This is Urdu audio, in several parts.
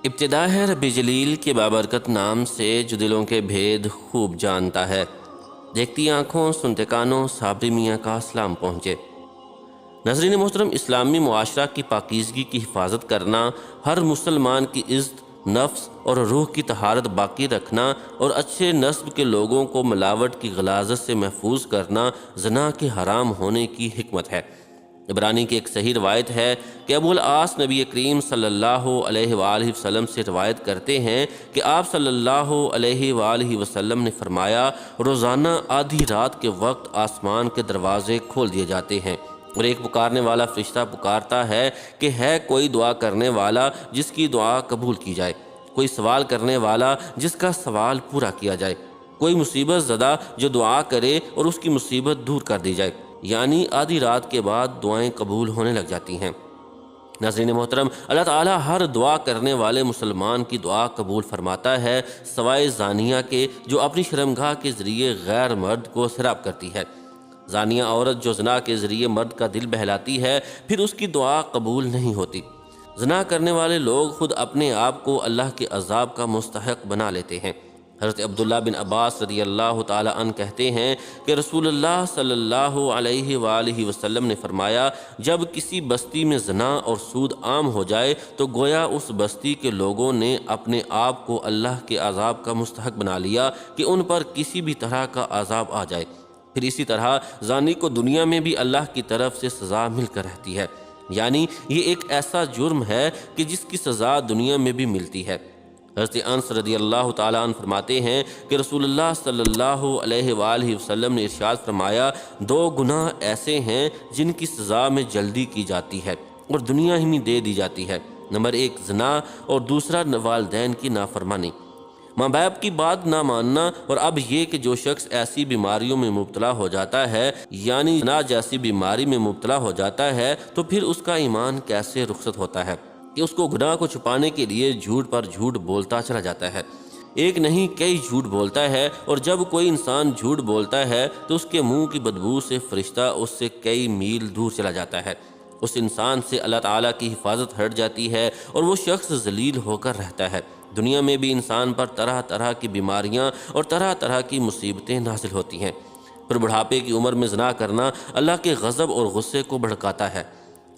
ابتدا ہے رب جلیل کے بابرکت نام سے جو دلوں کے بھید خوب جانتا ہے۔ دیکھتی آنکھوں سنتے کانوں صابری میاں کا سلام پہنچے۔ ناظرین محترم، اسلامی معاشرہ کی پاکیزگی کی حفاظت کرنا، ہر مسلمان کی عزت، نفس اور روح کی طہارت باقی رکھنا اور اچھے نسب کے لوگوں کو ملاوٹ کی غلاظت سے محفوظ کرنا زنا کے حرام ہونے کی حکمت ہے۔ عبرانی کی ایک صحیح روایت ہے کہ ابو العاص نبی کریم صلی اللہ علیہ وآلہ وسلم سے روایت کرتے ہیں کہ آپ صلی اللہ علیہ وآلہ وسلم نے فرمایا، روزانہ آدھی رات کے وقت آسمان کے دروازے کھول دیے جاتے ہیں اور ایک پکارنے والا فرشتہ پکارتا ہے کہ ہے کوئی دعا کرنے والا جس کی دعا قبول کی جائے، کوئی سوال کرنے والا جس کا سوال پورا کیا جائے، کوئی مصیبت زدہ جو دعا کرے اور اس کی مصیبت دور کر دی جائے۔ یعنی آدھی رات کے بعد دعائیں قبول ہونے لگ جاتی ہیں۔ ناظرین محترم، اللہ تعالیٰ ہر دعا کرنے والے مسلمان کی دعا قبول فرماتا ہے، سوائے زانیہ کے جو اپنی شرمگاہ کے ذریعے غیر مرد کو سیراب کرتی ہے۔ زانیہ عورت جو زنا کے ذریعے مرد کا دل بہلاتی ہے، پھر اس کی دعا قبول نہیں ہوتی۔ زنا کرنے والے لوگ خود اپنے آپ کو اللہ کے عذاب کا مستحق بنا لیتے ہیں۔ حضرت عبداللہ بن عباس رضی اللہ تعالیٰ عنہ کہتے ہیں کہ رسول اللہ صلی اللہ علیہ وآلہ وسلم نے فرمایا، جب کسی بستی میں زنا اور سود عام ہو جائے تو گویا اس بستی کے لوگوں نے اپنے آپ کو اللہ کے عذاب کا مستحق بنا لیا کہ ان پر کسی بھی طرح کا عذاب آ جائے۔ پھر اسی طرح زانی کو دنیا میں بھی اللہ کی طرف سے سزا مل کر رہتی ہے، یعنی یہ ایک ایسا جرم ہے کہ جس کی سزا دنیا میں بھی ملتی ہے۔ حضرت انس رضی اللہ تعالیٰ عنہ فرماتے ہیں کہ رسول اللہ صلی اللہ علیہ وآلہ وسلم نے ارشاد فرمایا، دو گناہ ایسے ہیں جن کی سزا میں جلدی کی جاتی ہے اور دنیا ہی میں دے دی جاتی ہے۔ نمبر 1 زنا اور دوسرا والدین کی نافرمانی، ماں باپ کی بات نہ ماننا۔ اور اب یہ کہ جو شخص ایسی بیماریوں میں مبتلا ہو جاتا ہے، یعنی زنا جیسی بیماری میں مبتلا ہو جاتا ہے، تو پھر اس کا ایمان کیسے رخصت ہوتا ہے کہ اس کو گناہ کو چھپانے کے لیے جھوٹ پر جھوٹ بولتا چلا جاتا ہے، ایک نہیں کئی جھوٹ بولتا ہے، اور جب کوئی انسان جھوٹ بولتا ہے تو اس کے منہ کی بدبو سے فرشتہ اس سے کئی میل دور چلا جاتا ہے۔ اس انسان سے اللہ تعالیٰ کی حفاظت ہٹ جاتی ہے اور وہ شخص ذلیل ہو کر رہتا ہے۔ دنیا میں بھی انسان پر طرح طرح کی بیماریاں اور طرح طرح کی مصیبتیں نازل ہوتی ہیں۔ پھر بڑھاپے کی عمر میں زنا کرنا اللہ کے غضب اور غصے کو بھڑکاتا ہے۔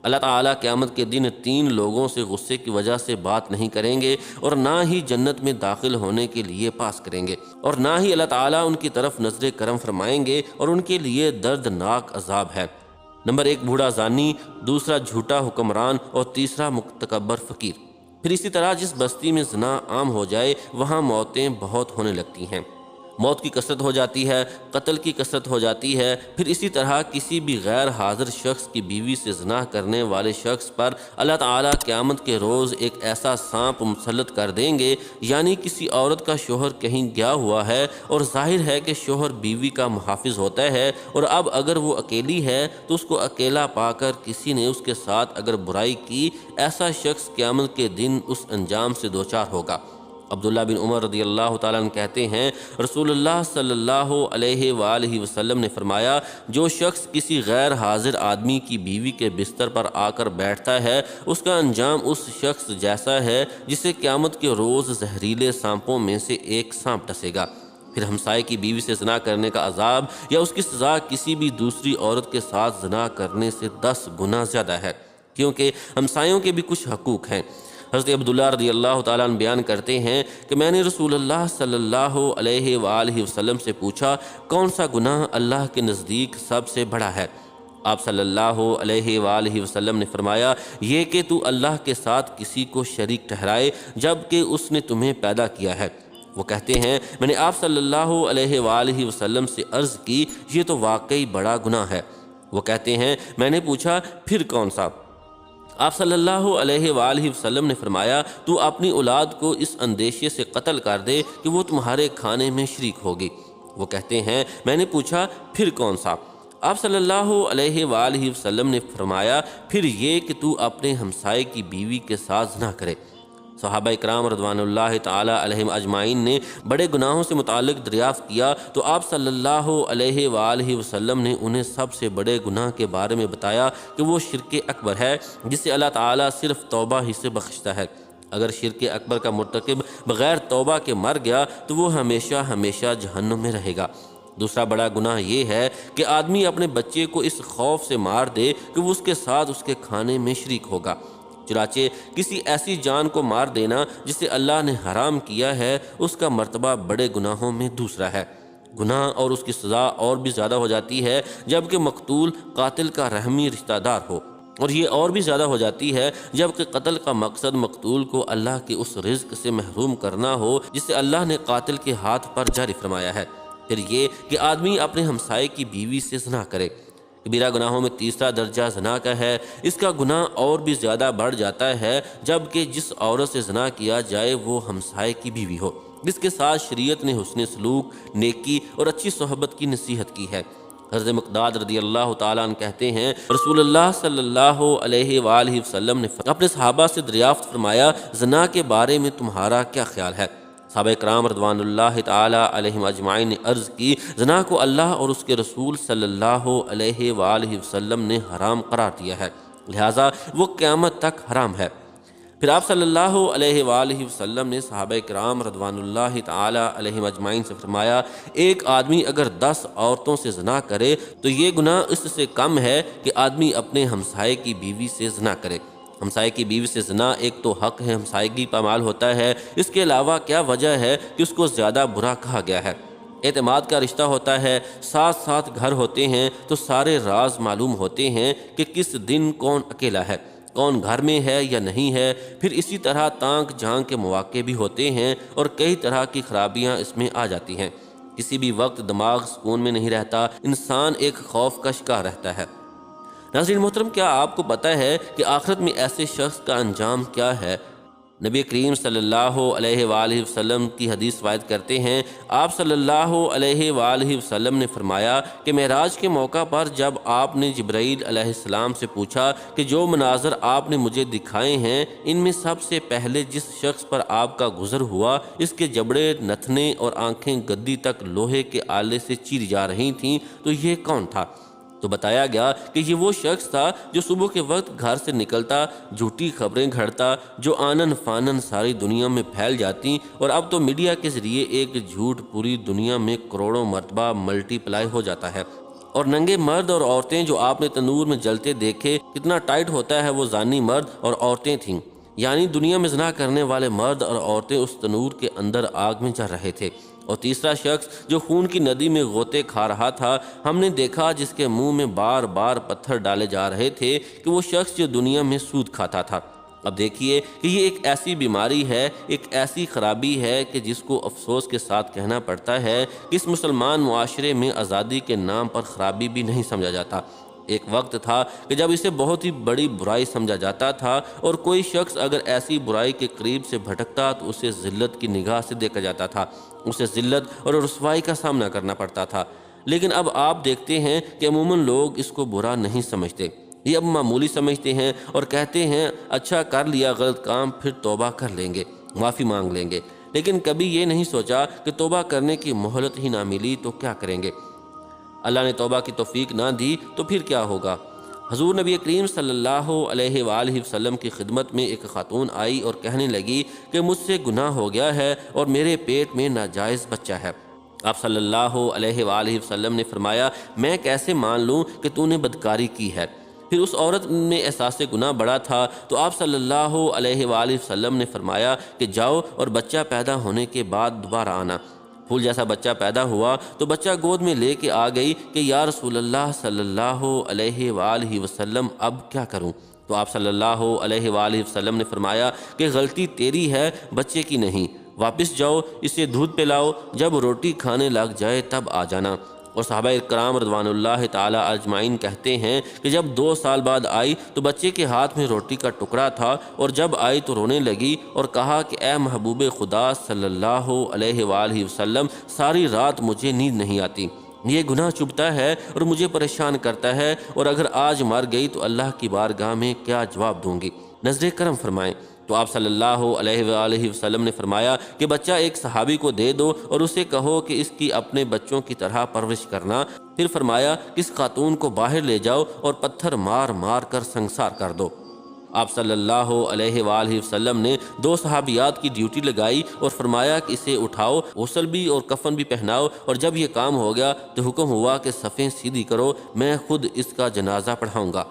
اللہ تعالیٰ قیامت کے دن 3 لوگوں سے غصے کی وجہ سے بات نہیں کریں گے اور نہ ہی جنت میں داخل ہونے کے لیے پاس کریں گے، اور نہ ہی اللہ تعالیٰ ان کی طرف نظر کرم فرمائیں گے، اور ان کے لیے دردناک عذاب ہے۔ نمبر 1 بوڑھا زانی، دوسرا جھوٹا حکمران، اور تیسرا متکبر فقیر۔ پھر اسی طرح جس بستی میں زنا عام ہو جائے وہاں موتیں بہت ہونے لگتی ہیں، موت کی کثرت ہو جاتی ہے، قتل کی کثرت ہو جاتی ہے۔ پھر اسی طرح کسی بھی غیر حاضر شخص کی بیوی سے زنا کرنے والے شخص پر اللہ تعالیٰ قیامت کے روز ایک ایسا سانپ مسلط کر دیں گے، یعنی کسی عورت کا شوہر کہیں گیا ہوا ہے اور ظاہر ہے کہ شوہر بیوی کا محافظ ہوتا ہے، اور اب اگر وہ اکیلی ہے تو اس کو اکیلا پا کر کسی نے اس کے ساتھ اگر برائی کی، ایسا شخص قیامت کے دن اس انجام سے دوچار ہوگا۔ عبداللہ بن عمر رضی اللہ تعالیٰ عنہ کہتے ہیں، رسول اللہ صلی اللہ علیہ وآلہ وسلم نے فرمایا، جو شخص کسی غیر حاضر آدمی کی بیوی کے بستر پر آ کر بیٹھتا ہے، اس کا انجام اس شخص جیسا ہے جسے قیامت کے روز زہریلے سانپوں میں سے ایک سانپ ڈسے گا۔ پھر ہمسائے کی بیوی سے زنا کرنے کا عذاب یا اس کی سزا کسی بھی دوسری عورت کے ساتھ زنا کرنے سے 10 گنا زیادہ ہے، کیونکہ ہمسایوں کے بھی کچھ حقوق ہیں۔ حضرت عبداللہ رضی اللہ تعالیٰ عنہ بیان کرتے ہیں کہ میں نے رسول اللہ صلی اللہ علیہ وآلہ وسلم سے پوچھا، کون سا گناہ اللہ کے نزدیک سب سے بڑا ہے؟ آپ صلی اللہ علیہ وآلہ وسلم نے فرمایا، یہ کہ تو اللہ کے ساتھ کسی کو شریک ٹھہرائے جب کہ اس نے تمہیں پیدا کیا ہے۔ وہ کہتے ہیں، میں نے آپ صلی اللہ علیہ وآلہ وسلم سے عرض کی، یہ تو واقعی بڑا گناہ ہے۔ وہ کہتے ہیں، میں نے پوچھا، پھر کون سا؟ آپ صلی اللہ علیہ وآلہ وسلم نے فرمایا، تو اپنی اولاد کو اس اندیشے سے قتل کر دے کہ وہ تمہارے کھانے میں شریک ہوگی۔ وہ کہتے ہیں، میں نے پوچھا، پھر کون سا؟ آپ صلی اللہ علیہ وآلہ وسلم نے فرمایا، پھر یہ کہ تو اپنے ہمسائے کی بیوی کے ساتھ زنا کرے۔ صحابہ اکرام رضوان اللہ تعالی علیہم اجمعین نے بڑے گناہوں سے متعلق دریافت کیا تو آپ صلی اللہ علیہ وآلہ وسلم نے انہیں سب سے بڑے گناہ کے بارے میں بتایا کہ وہ شرک اکبر ہے، جسے اللہ تعالیٰ صرف توبہ ہی سے بخشتا ہے۔ اگر شرک اکبر کا مرتکب بغیر توبہ کے مر گیا تو وہ ہمیشہ ہمیشہ جہنم میں رہے گا۔ دوسرا بڑا گناہ یہ ہے کہ آدمی اپنے بچے کو اس خوف سے مار دے کہ وہ اس کے ساتھ اس کے کھانے میں شریک ہوگا۔ چنانچہ کسی ایسی جان کو مار دینا جسے اللہ نے حرام کیا ہے، اس کا مرتبہ بڑے گناہوں میں دوسرا ہے۔ گناہ اور اس کی سزا اور بھی زیادہ ہو جاتی ہے جبکہ مقتول قاتل کا رحمی رشتہ دار ہو، اور یہ اور بھی زیادہ ہو جاتی ہے جبکہ قتل کا مقصد مقتول کو اللہ کے اس رزق سے محروم کرنا ہو جسے اللہ نے قاتل کے ہاتھ پر جاری فرمایا ہے۔ پھر یہ کہ آدمی اپنے ہمسائے کی بیوی سے زنا کرے۔ کبیرہ گناہوں میں تیسرا درجہ زنا کا ہے۔ اس کا گناہ اور بھی زیادہ بڑھ جاتا ہے جبکہ جس عورت سے زنا کیا جائے وہ ہمسائے کی بیوی ہو، جس کے ساتھ شریعت نے حسن سلوک، نیکی اور اچھی صحبت کی نصیحت کی ہے۔ حضرت مقداد رضی اللہ تعالیٰ عنہ کہتے ہیں رسول اللہ صلی اللہ علیہ وآلہ وسلم نے اپنے صحابہ سے دریافت فرمایا، زنا کے بارے میں تمہارا کیا خیال ہے؟ صحابہ کرام رضوان اللہ تعالیٰ علیہم اجمعین نے عرض کی، زنا کو اللہ اور اس کے رسول صلی اللہ علیہ وآلہ وسلم نے حرام قرار دیا ہے، لہٰذا وہ قیامت تک حرام ہے۔ پھر آپ صلی اللہ علیہ وآلہ وسلم نے صحابہ کرام رضوان اللہ تعالیٰ علیہم اجمعین سے فرمایا، ایک آدمی اگر 10 عورتوں سے زنا کرے تو یہ گناہ اس سے کم ہے کہ آدمی اپنے ہمسائے کی بیوی سے زنا کرے۔ ہمسائے کی بیوی سے زنا ایک تو حق ہے، ہمسائیگی پامال ہوتا ہے، اس کے علاوہ کیا وجہ ہے کہ اس کو زیادہ برا کہا گیا ہے؟ اعتماد کا رشتہ ہوتا ہے، ساتھ ساتھ گھر ہوتے ہیں تو سارے راز معلوم ہوتے ہیں کہ کس دن کون اکیلا ہے، کون گھر میں ہے یا نہیں ہے۔ پھر اسی طرح تانک جھانک کے مواقع بھی ہوتے ہیں اور کئی طرح کی خرابیاں اس میں آ جاتی ہیں۔ کسی بھی وقت دماغ سکون میں نہیں رہتا، انسان ایک خوف کا شکار رہتا ہے۔ ناظرین محترم، کیا آپ کو پتہ ہے کہ آخرت میں ایسے شخص کا انجام کیا ہے؟ نبی کریم صلی اللہ علیہ وآلہ وسلم کی حدیث روایت کرتے ہیں، آپ صلی اللہ علیہ وآلہ وسلم نے فرمایا کہ معراج کے موقع پر جب آپ نے جبرائیل علیہ السلام سے پوچھا کہ جو مناظر آپ نے مجھے دکھائے ہیں ان میں سب سے پہلے جس شخص پر آپ کا گزر ہوا اس کے جبڑے، نتھنے اور آنکھیں گدی تک لوہے کے آلے سے چیری جا رہی تھیں تو یہ کون تھا؟ تو بتایا گیا کہ یہ وہ شخص تھا جو صبح کے وقت گھر سے نکلتا، جھوٹی خبریں گھڑتا، جو آنن فانن ساری دنیا میں پھیل جاتی، اور اب تو میڈیا کے ذریعے ایک جھوٹ پوری دنیا میں کروڑوں مرتبہ ملٹی پلائی ہو جاتا ہے۔ اور ننگے مرد اور عورتیں جو آپ نے تنور میں جلتے دیکھے، کتنا ٹائٹ ہوتا ہے وہ زانی مرد اور عورتیں تھیں، یعنی دنیا میں زنا کرنے والے مرد اور عورتیں اس تنور کے اندر آگ میں جل رہے تھے۔ اور تیسرا شخص جو خون کی ندی میں غوطے کھا رہا تھا، ہم نے دیکھا جس کے منہ میں بار بار پتھر ڈالے جا رہے تھے کہ وہ شخص جو دنیا میں سود کھاتا تھا۔ اب دیکھیے کہ یہ ایک ایسی بیماری ہے، ایک ایسی خرابی ہے کہ جس کو افسوس کے ساتھ کہنا پڑتا ہے کہ اس مسلمان معاشرے میں آزادی کے نام پر خرابی بھی نہیں سمجھا جاتا۔ ایک وقت تھا کہ جب اسے بہت ہی بڑی برائی سمجھا جاتا تھا، اور کوئی شخص اگر ایسی برائی کے قریب سے بھٹکتا تو اسے ذلت کی نگاہ سے دیکھا جاتا تھا، اسے ذلت اور رسوائی کا سامنا کرنا پڑتا تھا۔ لیکن اب آپ دیکھتے ہیں کہ عموماً لوگ اس کو برا نہیں سمجھتے، یہ اب معمولی سمجھتے ہیں اور کہتے ہیں اچھا کر لیا غلط کام، پھر توبہ کر لیں گے، معافی مانگ لیں گے۔ لیکن کبھی یہ نہیں سوچا کہ توبہ کرنے کی مہلت ہی نہ ملی تو کیا کریں گے؟ اللہ نے توبہ کی توفیق نہ دی تو پھر کیا ہوگا؟ حضور نبی کریم صلی اللہ علیہ وآلہ وسلم کی خدمت میں ایک خاتون آئی اور کہنے لگی کہ مجھ سے گناہ ہو گیا ہے اور میرے پیٹ میں ناجائز بچہ ہے۔ آپ صلی اللہ علیہ وآلہ وسلم نے فرمایا، میں کیسے مان لوں کہ تو نے بدکاری کی ہے؟ پھر اس عورت میں احساس گناہ بڑا تھا تو آپ صلی اللہ علیہ وآلہ وسلم نے فرمایا کہ جاؤ اور بچہ پیدا ہونے کے بعد دوبارہ آنا۔ پھول جیسا بچہ پیدا ہوا تو بچہ گود میں لے کے آ گئی کہ یا رسول اللہ صلی اللہ علیہ وآلہ وسلم اب کیا کروں؟ تو آپ صلی اللہ علیہ وآلہ وسلم نے فرمایا کہ غلطی تیری ہے، بچے کی نہیں، واپس جاؤ، اسے دودھ پلاؤ، جب روٹی کھانے لگ جائے تب آ جانا۔ اور صحابہ کرام رضوان اللہ تعالیٰ اجمعین کہتے ہیں کہ جب 2 سال بعد آئی تو بچے کے ہاتھ میں روٹی کا ٹکڑا تھا، اور جب آئی تو رونے لگی اور کہا کہ اے محبوب خدا صلی اللہ علیہ وآلہ وسلم، ساری رات مجھے نیند نہیں آتی، یہ گناہ چبھتا ہے اور مجھے پریشان کرتا ہے، اور اگر آج مر گئی تو اللہ کی بارگاہ میں کیا جواب دوں گی؟ نظر کرم فرمائیں۔ تو آپ صلی اللہ علیہ وآلہ وسلم نے فرمایا کہ بچہ ایک صحابی کو دے دو اور اسے کہو کہ اس کی اپنے بچوں کی طرح پرورش کرنا۔ پھر فرمایا کہ اس خاتون کو باہر لے جاؤ اور پتھر مار مار کر سنگسار کر دو۔ آپ صلی اللہ علیہ وآلہ وسلم نے 2 صحابیات کی ڈیوٹی لگائی اور فرمایا کہ اسے اٹھاؤ، غسل بھی اور کفن بھی پہناؤ، اور جب یہ کام ہو گیا تو حکم ہوا کہ صفیں سیدھی کرو، میں خود اس کا جنازہ پڑھاؤں گا۔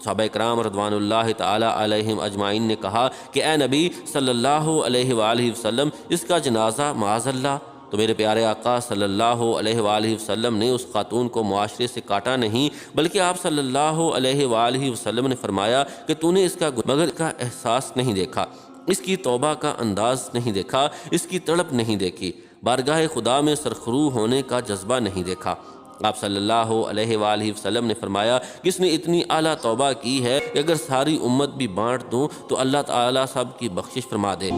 صحابہ کرام رضوان اللہ تعالی علیہم اجمعین نے کہا کہ اے نبی صلی اللہ علیہ وآلہ وسلم، اس کا جنازہ معاذ اللہ۔ تو میرے پیارے آقا صلی اللہ علیہ وآلہ وسلم نے اس خاتون کو معاشرے سے کاٹا نہیں، بلکہ آپ صلی اللہ علیہ وآلہ وسلم نے فرمایا کہ تو نے اس کا مگر کا احساس نہیں دیکھا، اس کی توبہ کا انداز نہیں دیکھا، اس کی تڑپ نہیں دیکھی، بارگاہ خدا میں سرخرو ہونے کا جذبہ نہیں دیکھا۔ آپ صلی اللہ علیہ وآلہ وسلم نے فرمایا کہ اس نے اتنی اعلیٰ توبہ کی ہے کہ اگر ساری امت بھی بانٹ دوں تو اللہ تعالیٰ سب کی بخشش فرما دے۔